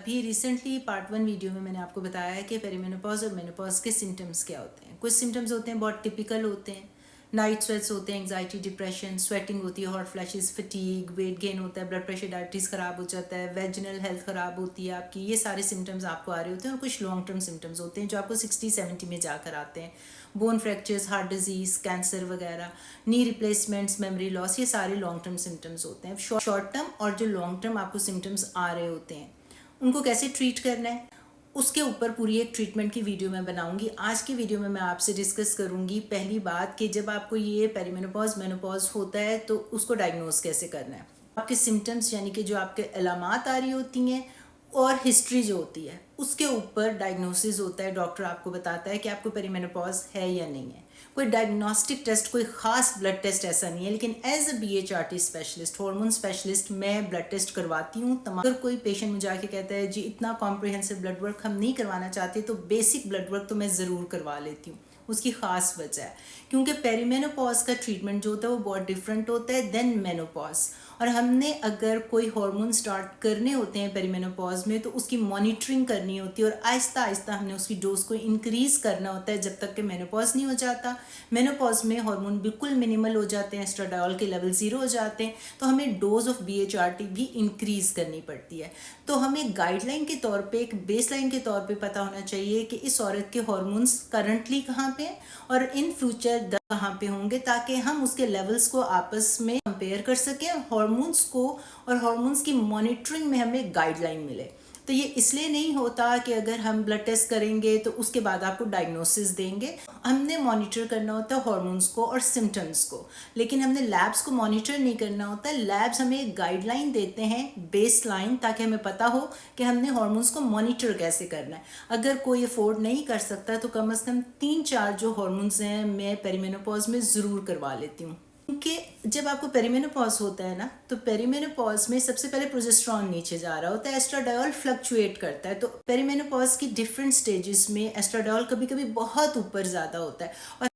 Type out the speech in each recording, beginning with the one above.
अभी recently part 1 video में मैंने आपको बताया है कि पेरीमेनोपॉज और मेनोपॉज के सिम्टम्स क्या होते हैं। कुछ सिम्टम्स होते हैं बहुत टिपिकल होते हैं, नाइट स्वेट्स होते हैं, एंजाइटी, डिप्रेशन, स्वेटिंग होती है, hot flashes, fatigue, weight gain होता है, ब्लड प्रेशर, डायबिटीज़ ख़राब हो जाता है, वेजिनल हेल्थ ख़राब होती है आपकी। ये सारे सिम्टम्स आपको आ रहे होते हैं। और कुछ लॉन्ग टर्म सिम्टम्स होते हैं जो आपको 60-70 में जाकर आते हैं। Bone fractures, heart disease, cancer वगैरह, नी रिप्लेसमेंट्स, मेमोरी लॉस, ये सारे लॉन्ग टर्म सिम्टम्स होते हैं। शॉर्ट टर्म और जो लॉन्ग टर्म आपको सिम्टम्स आ रहे होते हैं उनको कैसे ट्रीट करना है उसके ऊपर पूरी एक ट्रीटमेंट की वीडियो मैं बनाऊंगी। आज की वीडियो में मैं आपसे डिस्कस करूंगी पहली बात कि जब आपको ये पेरीमेनोपॉज मेनोपॉज होता है तो उसको डायग्नोज कैसे करना है। आपके सिम्टम्स यानी कि जो आपके अलामात आ रही होती हैं और हिस्ट्री जो होती है उसके ऊपर डायग्नोसिस होता है। डॉक्टर आपको बताता है कि आपको पेरीमेनोपॉज है या नहीं है। कोई डायग्नोस्टिक टेस्ट, कोई खास ब्लड टेस्ट ऐसा नहीं है, लेकिन as a BHRT specialist, hormone specialist, मैं ब्लड टेस्ट करवाती हूँ। अगर कोई पेशेंट मुझे आके कहता है जी इतना कॉम्प्रिहेंसिव ब्लड वर्क हम नहीं करवाना चाहते, तो बेसिक ब्लड वर्क तो मैं ज़रूर करवा लेती हूँ। उसकी ख़ास वजह है क्योंकि पेरीमेनोपॉज का ट्रीटमेंट जो होता है वो बहुत डिफरेंट होता है देन मेनोपॉज। और हमने अगर कोई हार्मोन स्टार्ट करने होते हैं पेरीमेनोपॉज में तो उसकी मॉनिटरिंग करनी होती है और आहिस्ता आहिस्ता हमने उसकी डोज को इंक्रीज़ करना होता है जब तक कि मेनोपॉज नहीं हो जाता। मेनोपॉज में हार्मोन बिल्कुल मिनिमल हो जाते हैं, एस्ट्राडायोल के लेवल 0 हो जाते हैं, तो हमें डोज ऑफ BHRT भी इंक्रीज़ करनी पड़ती है। तो हमें गाइडलाइन के तौर पे, एक बेसलाइन के तौर पे पता होना चाहिए कि इस औरत के हार्मोन्स करंटली कहाँ पे हैं और इन फ्यूचर कहाँ पे होंगे, ताकि हम उसके लेवल्स को आपस में कंपेयर कर सकें हार्मोन्स को, और हार्मोन्स की मॉनिटरिंग में हमें गाइडलाइन मिले। तो ये इसलिए नहीं होता कि अगर हम ब्लड टेस्ट करेंगे तो उसके बाद आपको डायग्नोसिस देंगे। हमने मॉनिटर करना होता है हार्मोन्स को और सिम्टम्स को, लेकिन हमने लैब्स को मॉनिटर नहीं करना होता। लैब्स हमें एक गाइडलाइन देते हैं, बेस लाइन, ताकि हमें पता हो कि हमने हार्मोन्स को मॉनिटर कैसे करना है। अगर कोई अफोर्ड नहीं कर सकता तो कम से कम 3-4 जो हार्मोन्स हैं मैं पेरीमेनोपॉज में ज़रूर करवा लेती हूँ। क्योंकि जब आपको पेरीमेनोपॉज होता है ना, तो पेरीमेनोपॉज में सबसे पहले प्रोजेस्टेरॉन नीचे जा रहा होता है, एस्ट्राडायोल फ्लक्चुएट करता है। तो पेरीमेनोपॉज की डिफरेंट स्टेजेस में एस्ट्राडायोल कभी कभी बहुत ऊपर ज़्यादा होता है और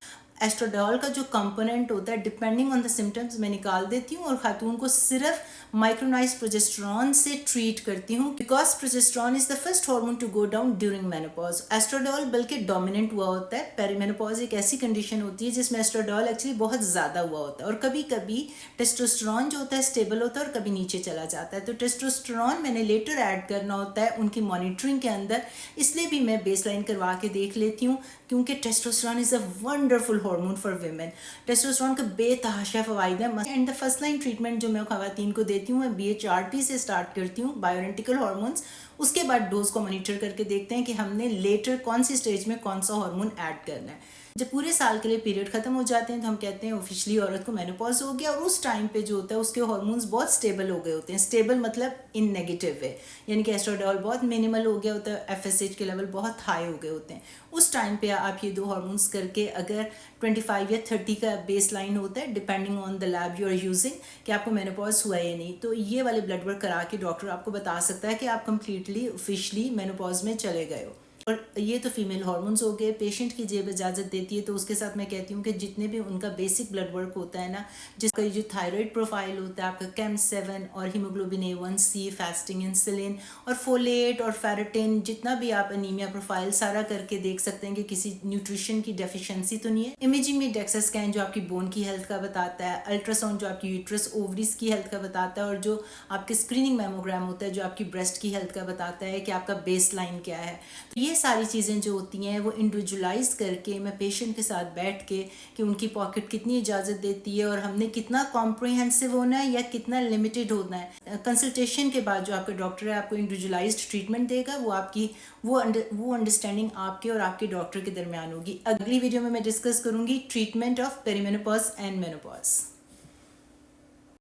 एस्ट्राडायोल का जो कंपोनेंट होता है डिपेंडिंग ऑन द सिम्टम्स मैं निकाल देती हूँ और खातून को सिर्फ माइक्रोनाइज प्रोजेस्टेरॉन से ट्रीट करती हूँ, because progesterone is the first hormone to go down during menopause. Estradiol बल्कि डोमिनेंट हुआ होता है। पेरीमेनोपॉज एक ऐसी कंडीशन होती है जिसमें एस्ट्राडायोल एक्चुअली बहुत ज़्यादा हुआ होता है और कभी कभी टेस्टोस्टेरॉन जो होता है स्टेबल होता है और कभी नीचे चला जाता है। तो टेस्टोस्टेरॉन मैंने लेटर ऐड करना होता है उनकी मॉनिटरिंग के अंदर, इसलिए भी मैं बेसलाइन करवा के देख लेती हूँ, क्योंकि testosterone is a wonderful hormone for women. Testosterone का बेतहाशा फ़वाइद है। And the first line treatment जो मैं ख़वातीन को देती हूँ मैं BHRT से स्टार्ट करती हूँ, बायोइडेंटिकल हार्मोन्स। उसके बाद डोज को मॉनिटर करके देखते हैं कि हमने लेटर कौन सी स्टेज में कौन सा हार्मोन ऐड करना है। जब पूरे साल के लिए पीरियड खत्म हो जाते हैं तो हम कहते हैं ऑफिशियली औरत को मेनोपॉज हो गया, और उस टाइम पे जो होता है उसके हार्मोन्स बहुत स्टेबल हो गए होते हैं। स्टेबल मतलब इन नेगेटिव वे, यानी कि एस्ट्राडायोल बहुत मिनिमल हो गया होता है, FSH के लेवल बहुत हाई हो गए होते हैं। उस टाइम पे आप ये दो हार्मोन्स करके अगर 25 या 30 का बेस लाइन होता है depending on the lab you are using कि आपको मेनोपॉज हुआ है या नहीं, तो ये वाले ब्लड वर्क करा के डॉक्टर आपको बता सकता है कि आप कंप्लीटली ऑफिशियली मेनोपॉज में चले गए हो। और ये तो फीमेल हार्मोन्स हो गए। पेशेंट की जेब इजाज़त देती है तो उसके साथ मैं कहती हूँ कि जितने भी उनका बेसिक ब्लड वर्क होता है ना, जिसका जो थायराइड प्रोफाइल होता है आपका CAM7 और हीमोग्लोबिन A1C, फास्टिंग इंसुलिन और फोलेट और फेरेटिन, जितना भी आप अनीमिया प्रोफाइल सारा करके देख सकते हैं कि किसी न्यूट्रिशन की डेफिशिएंसी तो नहीं है। इमेजिंग में डेक्सा स्कैन जो आपकी बोन की हेल्थ का बताता है, अल्ट्रासाउंड जो आपकी यूट्रस ओवरीज की हेल्थ का बताता है, और जो आपके स्क्रीनिंग मेमोग्राम होता है जो आपकी ब्रेस्ट की हेल्थ का बताता है कि आपका बेस लाइन क्या है। तो ये सारी चीज़ें जो होती हैं वो इंडिविजुअलाइज करके मैं पेशेंट के साथ बैठ के कि उनकी पॉकेट कितनी इजाज़त देती है और हमने कितना कॉम्प्रिहेंसिव होना है या कितना लिमिटेड होना है। कंसल्टेशन के बाद जो आपका डॉक्टर है आपको इंडिविजुअलाइज्ड ट्रीटमेंट देगा, वो आपकी वो अंडरस्टैंडिंग आपके और आपके डॉक्टर के दरमियान होगी। अगली वीडियो में मैं डिस्कस करूंगी treatment of perimenopause and menopause.